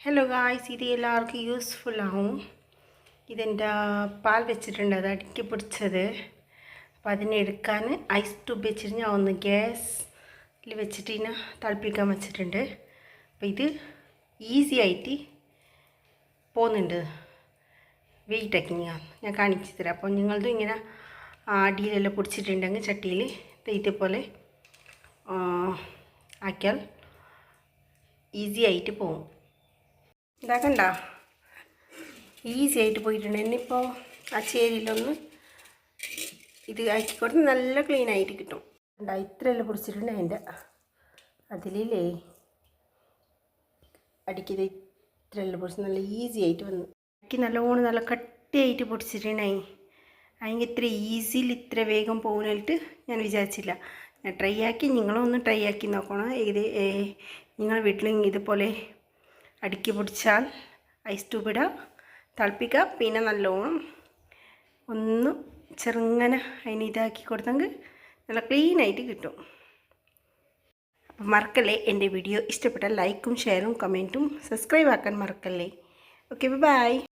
Hello guys, ഇത് എല്ലാവർക്കും useful ആവും. ഇതെൻ്റെ പാൽ വെച്ചിട്ടുണ്ട്, അത് അടുക്കി പിടിച്ചത്. അപ്പോൾ അതിനെടുക്കാൻ ഐസ് ട്യൂബ് വെച്ചിട്ട് ഞാൻ ഒന്ന് ഗ്യാസിൽ വെച്ചിട്ട് ഇതിനെ തിളപ്പിക്കാൻ വെച്ചിട്ടുണ്ട്. അപ്പോൾ ഇത് ഈസി ആയിട്ട് പോകുന്നുണ്ട്. വെയിറ്റൊക്കെ ഞാൻ കാണിച്ചു തരാം. അപ്പോൾ നിങ്ങളതും ഇങ്ങനെ അടിയിലെല്ലാം പിടിച്ചിട്ടുണ്ടെങ്കിൽ ചട്ടിയിൽ ഇതേപോലെ ആക്കിയാൽ ഈസി ആയിട്ട് പോകും. ഇതാക്കണ്ട, ഈസി ആയിട്ട് പോയിട്ടുണ്ട്. ഇനിയിപ്പോൾ ആ ചേരിയിലൊന്ന് ഇത് ആക്കിക്കൊടുത്ത് നല്ല ക്ലീൻ ആയിട്ട് കിട്ടും. ഇത്രയെല്ലാം പിടിച്ചിട്ടുണ്ട് അതിൻ്റെ അതിലേ അടിക്കത് ഇത്രയെല്ലാം പിടിച്ച് നല്ല ഈസി ആയിട്ട് വന്നു. എനിക്ക് നല്ലോണം നല്ല കട്ടിയായിട്ട് പൊടിച്ചിട്ടുണ്ടായി. അതിന് ഇത്ര ഈസിയിൽ ഇത്ര വേഗം പോകുന്നതായിട്ട് ഞാൻ വിചാരിച്ചില്ല. ഞാൻ ട്രൈ ആക്കി, നിങ്ങളൊന്ന് ട്രൈ ആക്കി നോക്കണം. നിങ്ങളുടെ വീട്ടിലും ഇതുപോലെ അടുക്കി പൊടിച്ചാൽ ഐസ് ട്യൂബ് ഇടുക, തിളപ്പിക്കുക, പിന്നെ നല്ലോണം ഒന്ന് ചെറുങ്ങനെ അതിന് ഇതാക്കി കൊടുത്തെങ്കിൽ നല്ല ക്ലീനായിട്ട് കിട്ടും. അപ്പം മറക്കല്ലേ, എൻ്റെ വീഡിയോ ഇഷ്ടപ്പെട്ടാൽ ലൈക്കും ഷെയറും കമൻറ്റും സബ്സ്ക്രൈബ് ആക്കാൻ മറക്കല്ലേ. Okay, by.